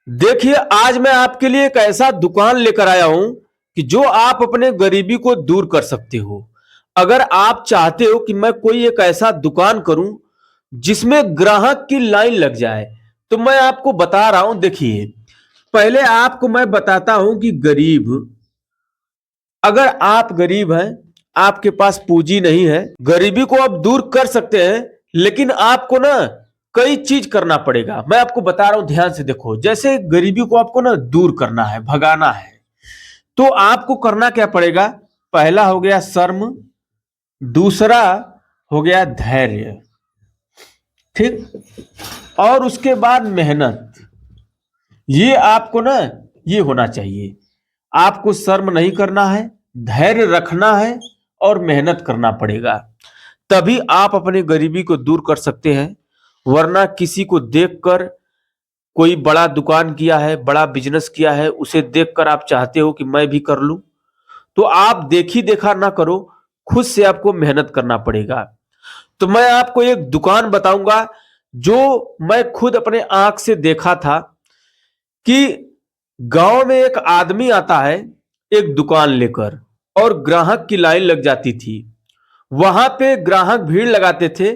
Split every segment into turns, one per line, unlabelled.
देखिए, आज मैं आपके लिए एक ऐसा दुकान लेकर आया हूं कि जो आप अपने गरीबी को दूर कर सकते हो। अगर आप चाहते हो कि मैं कोई एक ऐसा दुकान करूं जिसमें ग्राहक की लाइन लग जाए, तो मैं आपको बता रहा हूं। देखिए, पहले आपको मैं बताता हूं कि अगर आप गरीब हैं, आपके पास पूंजी नहीं है, गरीबी को आप दूर कर सकते हैं, लेकिन आपको ना कई चीज करना पड़ेगा। मैं आपको बता रहा हूं, ध्यान से देखो। जैसे गरीबी को आपको ना दूर करना है, भगाना है, तो आपको करना क्या पड़ेगा? पहला हो गया शर्म, दूसरा हो गया धैर्य, ठीक, और उसके बाद मेहनत। ये आपको ना ये होना चाहिए। आपको शर्म नहीं करना है, धैर्य रखना है और मेहनत करना पड़ेगा। तभी आप अपनी गरीबी को दूर कर सकते हैं। वरना किसी को देखकर, कोई बड़ा दुकान किया है, बड़ा बिजनेस किया है, उसे देखकर आप चाहते हो कि मैं भी कर लूं, तो आप देखी देखा ना करो, खुद से आपको मेहनत करना पड़ेगा। तो मैं आपको एक दुकान बताऊंगा जो मैं खुद अपने आंख से देखा था कि गांव में एक आदमी आता है एक दुकान लेकर, और ग्राहक की लाइन लग जाती थी। वहां पे ग्राहक भीड़ लगाते थे,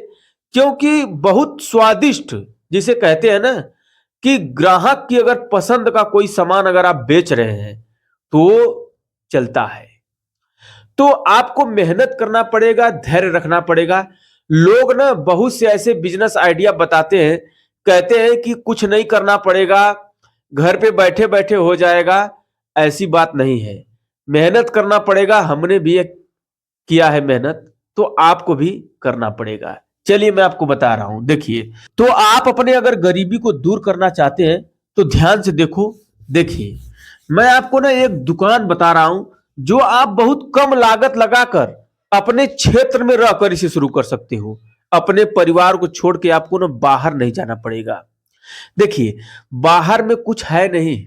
क्योंकि बहुत स्वादिष्ट, जिसे कहते हैं ना कि ग्राहक की अगर पसंद का कोई सामान अगर आप बेच रहे हैं तो चलता है। तो आपको मेहनत करना पड़ेगा, धैर्य रखना पड़ेगा। लोग ना बहुत से ऐसे बिजनेस आइडिया बताते हैं, कहते हैं कि कुछ नहीं करना पड़ेगा, घर पे बैठे बैठे हो जाएगा। ऐसी बात नहीं है, मेहनत करना पड़ेगा। हमने भी एक किया है मेहनत, तो आपको भी करना पड़ेगा। चलिए मैं आपको बता रहा हूं, देखिए। तो आप अपने अगर गरीबी को दूर करना चाहते हैं तो ध्यान से देखो। देखिए, मैं आपको ना एक दुकान बता रहा हूं जो आप बहुत कम लागत लगाकर अपने क्षेत्र में रहकर इसे शुरू कर सकते हो। अपने परिवार को छोड़ के आपको ना बाहर नहीं जाना पड़ेगा। देखिए, बाहर में कुछ है नहीं।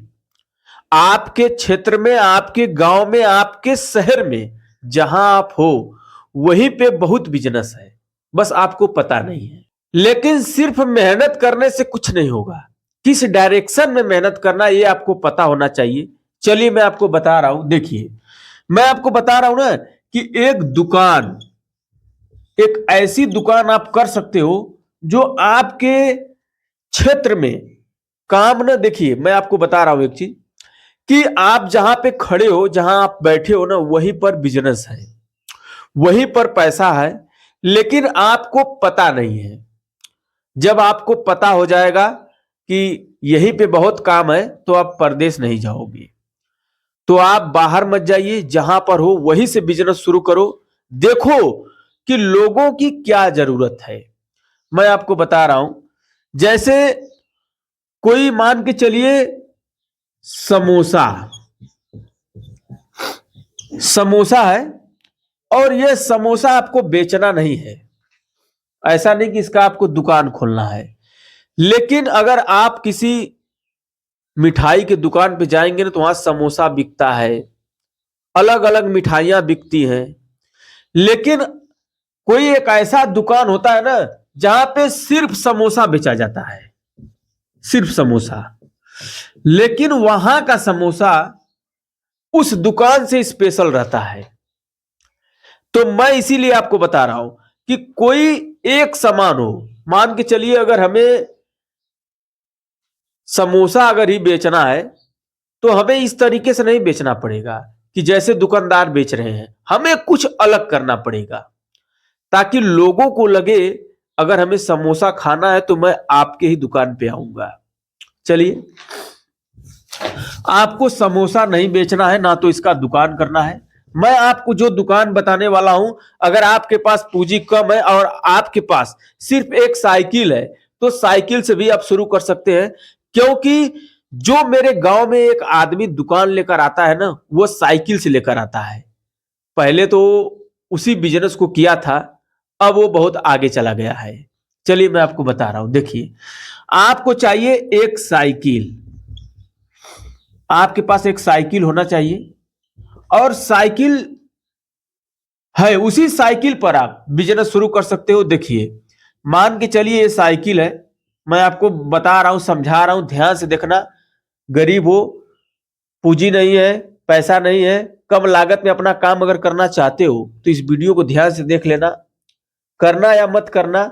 आपके क्षेत्र में, आपके गांव में, आपके शहर में जहां आप हो, वहीं पे बहुत बिजनेस है, बस आपको पता नहीं है। लेकिन सिर्फ मेहनत करने से कुछ नहीं होगा। किस डायरेक्शन में मेहनत करना, ये आपको पता होना चाहिए। चलिए मैं आपको बता रहा हूं। देखिए, मैं आपको बता रहा हूं ना कि एक ऐसी दुकान आप कर सकते हो जो आपके क्षेत्र में काम ना। देखिए, मैं आपको बता रहा हूं एक चीज, कि आप जहां पे खड़े हो, जहां आप बैठे हो ना, वहीं पर बिजनेस है, वहीं पर पैसा है, लेकिन आपको पता नहीं है। जब आपको पता हो जाएगा कि यहीं पे बहुत काम है, तो आप परदेश नहीं जाओगे। तो आप बाहर मत जाइए, जहां पर हो वहीं से बिजनेस शुरू करो। देखो कि लोगों की क्या जरूरत है। मैं आपको बता रहा हूं, जैसे कोई मान के चलिए समोसा समोसा है, और यह समोसा आपको बेचना नहीं है। ऐसा नहीं कि इसका आपको दुकान खोलना है। लेकिन अगर आप किसी मिठाई की दुकान पे जाएंगे ना, तो वहां समोसा बिकता है, अलग अलग मिठाइयां बिकती हैं। लेकिन कोई एक ऐसा दुकान होता है ना जहां पे सिर्फ समोसा बेचा जाता है, सिर्फ समोसा। लेकिन वहां का समोसा उस दुकान से स्पेशल रहता है। तो मैं इसीलिए आपको बता रहा हूं कि कोई एक सामान हो, मान के चलिए अगर हमें समोसा अगर ही बेचना है, तो हमें इस तरीके से नहीं बेचना पड़ेगा कि जैसे दुकानदार बेच रहे हैं। हमें कुछ अलग करना पड़ेगा, ताकि लोगों को लगे अगर हमें समोसा खाना है तो मैं आपके ही दुकान पे आऊंगा। चलिए, आपको समोसा नहीं बेचना है, ना तो इसका दुकान करना है। मैं आपको जो दुकान बताने वाला हूं, अगर आपके पास पूंजी कम है और आपके पास सिर्फ एक साइकिल है, तो साइकिल से भी आप शुरू कर सकते हैं। क्योंकि जो मेरे गांव में एक आदमी दुकान लेकर आता है ना, वो साइकिल से लेकर आता है। पहले तो उसी बिजनेस को किया था, अब वो बहुत आगे चला गया है। चलिए मैं आपको बता रहा हूं। देखिए, आपको चाहिए एक साइकिल। आपके पास एक साइकिल होना चाहिए, और साइकिल है, उसी साइकिल पर आप बिजनेस शुरू कर सकते हो। देखिए, मान के चलिए ये साइकिल है, मैं आपको बता रहा हूं, समझा रहा हूं, ध्यान से देखना। गरीब हो, पूंजी नहीं है, पैसा नहीं है, कम लागत में अपना काम अगर करना चाहते हो तो इस वीडियो को ध्यान से देख लेना। करना या मत करना,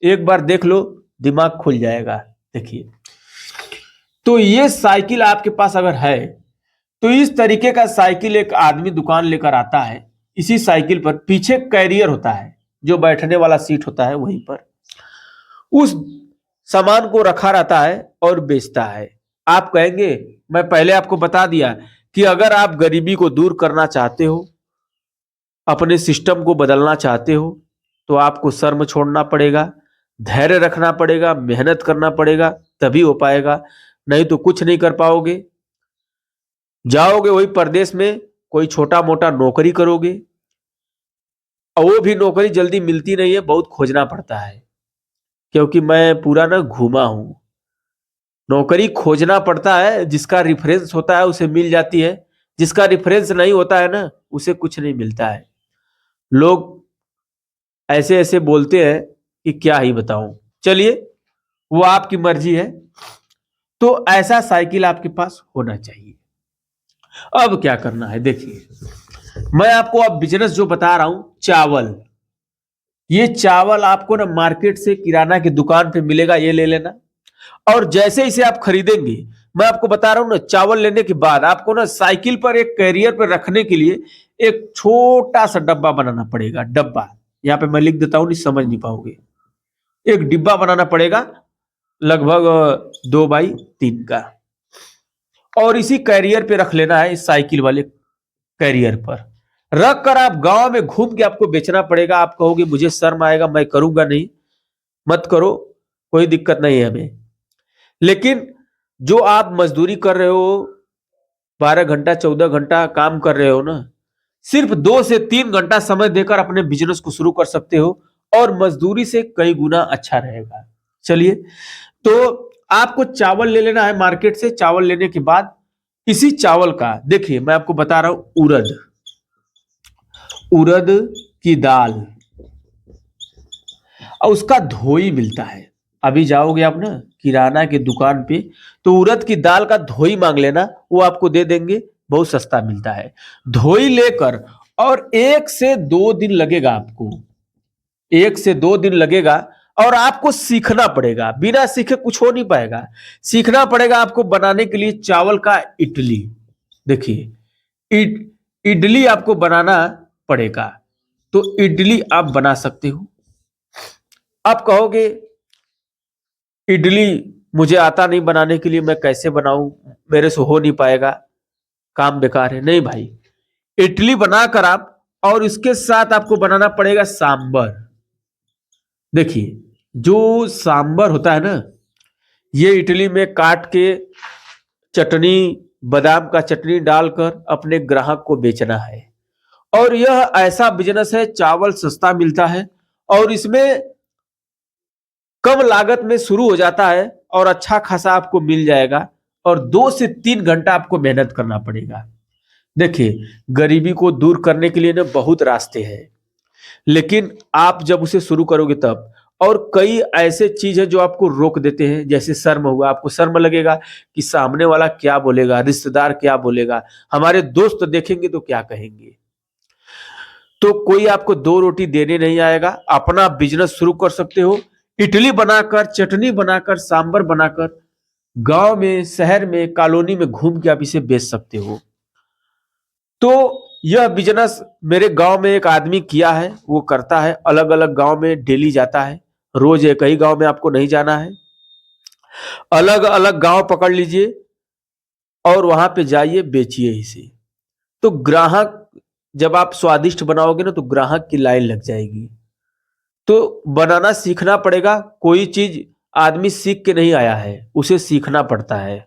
एक बार देख लो, दिमाग खुल जाएगा। देखिए, तो ये साइकिल आपके पास अगर है तो इस तरीके का साइकिल एक आदमी दुकान लेकर आता है। इसी साइकिल पर पीछे कैरियर होता है, जो बैठने वाला सीट होता है, वहीं पर उस सामान को रखा रहता है और बेचता है। आप कहेंगे, मैं पहले आपको बता दिया कि अगर आप गरीबी को दूर करना चाहते हो, अपने सिस्टम को बदलना चाहते हो, तो आपको शर्म छोड़ना पड़ेगा, धैर्य रखना पड़ेगा, मेहनत करना पड़ेगा, तभी हो पाएगा। नहीं तो कुछ नहीं कर पाओगे। जाओगे वही परदेश में, कोई छोटा मोटा नौकरी करोगे, और वो भी नौकरी जल्दी मिलती नहीं है, बहुत खोजना पड़ता है। क्योंकि मैं पूरा ना घूमा हूं, नौकरी खोजना पड़ता है, जिसका रेफरेंस होता है उसे मिल जाती है, जिसका रेफरेंस नहीं होता है ना, उसे कुछ नहीं मिलता है। लोग ऐसे ऐसे बोलते हैं कि क्या ही बताऊं। चलिए, वो आपकी मर्जी है। तो ऐसा साइकिल आपके पास होना चाहिए। अब क्या करना है, देखिए, मैं आपको अब बिजनेस जो बता रहा हूं, चावल, ये चावल आपको ना मार्केट से किराना की दुकान पे मिलेगा, ये ले लेना। और जैसे इसे आप खरीदेंगे, मैं आपको बता रहा हूं ना, चावल लेने के बाद आपको ना साइकिल पर एक कैरियर पर रखने के लिए एक छोटा सा डब्बा बनाना पड़ेगा। डब्बा यहां पे मैं लिख देता हूं, नहीं समझ नहीं पाओगे। एक डिब्बा बनाना पड़ेगा, लगभग 2x3 का, और इसी कैरियर पे रख लेना है, इस साइकिल वाले कैरियर पर रख कर आप गांव में घूम के आपको बेचना पड़ेगा। आप कहोगे मुझे शर्म आएगा, मैं करूंगा नहीं। मत करो, कोई दिक्कत नहीं है हमें। लेकिन जो आप मजदूरी कर रहे हो, 12 घंटा 14 घंटा काम कर रहे हो ना, सिर्फ 2 से 3 घंटा समय देकर अपने बिजनेस को शुरू कर सकते हो, और मजदूरी से कई गुना अच्छा रहेगा। चलिए, तो आपको चावल ले लेना है मार्केट से। चावल लेने के बाद इसी चावल का, देखिए मैं आपको बता रहा हूं, उड़द की दाल, और उसका धोई मिलता है। अभी जाओगे आप ना किराना की दुकान पे, तो उड़द की दाल का धोई मांग लेना, वो आपको दे देंगे, बहुत सस्ता मिलता है। धोई लेकर, और 1 से 2 दिन लगेगा आपको, 1 से 2 दिन लगेगा। और आपको सीखना पड़ेगा, बिना सीखे कुछ हो नहीं पाएगा। सीखना पड़ेगा आपको बनाने के लिए चावल का इडली। देखिए, इडली आपको बनाना पड़ेगा। तो इडली आप बना सकते हो। आप कहोगे इडली मुझे आता नहीं बनाने के लिए, मैं कैसे बनाऊं, मेरे से हो नहीं पाएगा, काम बेकार है। नहीं भाई, इडली बनाकर आप, और इसके साथ आपको बनाना पड़ेगा सांबर। देखिए, जो सांबर होता है ना, ये इडली में काट के चटनी, बादाम का चटनी डालकर अपने ग्राहक को बेचना है। और यह ऐसा बिजनेस है, चावल सस्ता मिलता है, और इसमें कम लागत में शुरू हो जाता है, और अच्छा खासा आपको मिल जाएगा। और 2 से 3 घंटा आपको मेहनत करना पड़ेगा। देखिए, गरीबी को दूर करने के लिए ना बहुत रास्ते हैं, लेकिन आप जब उसे शुरू करोगे तब। और कई ऐसे चीज है जो आपको रोक देते हैं, जैसे शर्म हुआ। आपको शर्म लगेगा कि सामने वाला क्या बोलेगा, रिश्तेदार क्या बोलेगा, हमारे दोस्त देखेंगे तो क्या कहेंगे। तो कोई आपको 2 रोटी देने नहीं आएगा। अपना बिजनेस शुरू कर सकते हो, इडली बनाकर, चटनी बनाकर, सांबर बनाकर, गांव में, शहर में, कॉलोनी में घूम के आप इसे बेच सकते हो। तो यह बिजनेस मेरे गांव में एक आदमी किया है, वो करता है, अलग अलग गांव में डेली जाता है। रोज एक ही गांव में आपको नहीं जाना है, अलग अलग गांव पकड़ लीजिए, और वहां पे जाइए, बेचिए इसे। तो ग्राहक, जब आप स्वादिष्ट बनाओगे ना, तो ग्राहक की लाइन लग जाएगी। तो बनाना सीखना पड़ेगा। कोई चीज आदमी सीख के नहीं आया है, उसे सीखना पड़ता है।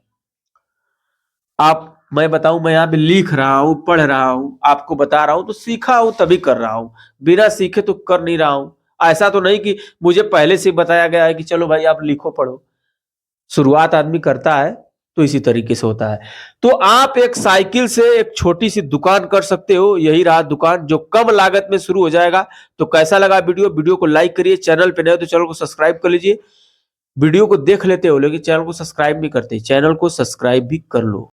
मैं बताऊं, मैं यहां पे लिख रहा हूं, पढ़ रहा हूं, आपको बता रहा हूं, तो सीखा हूं तभी कर रहा हूं। बिना सीखे तो कर नहीं रहा हूं। ऐसा तो नहीं कि मुझे पहले से बताया गया है कि चलो भाई आप लिखो पढ़ो। शुरुआत आदमी करता है तो इसी तरीके से होता है। तो आप एक साइकिल से एक छोटी सी दुकान कर सकते हो। यही रहा दुकान, जो कम लागत में शुरू हो जाएगा। तो कैसा लगा वीडियो को लाइक करिए, चैनल पे नए हो तो चैनल को सब्सक्राइब कर लीजिए। वीडियो को देख लेते हो लेकिन चैनल को सब्सक्राइब नहीं करते, चैनल को सब्सक्राइब भी कर लो।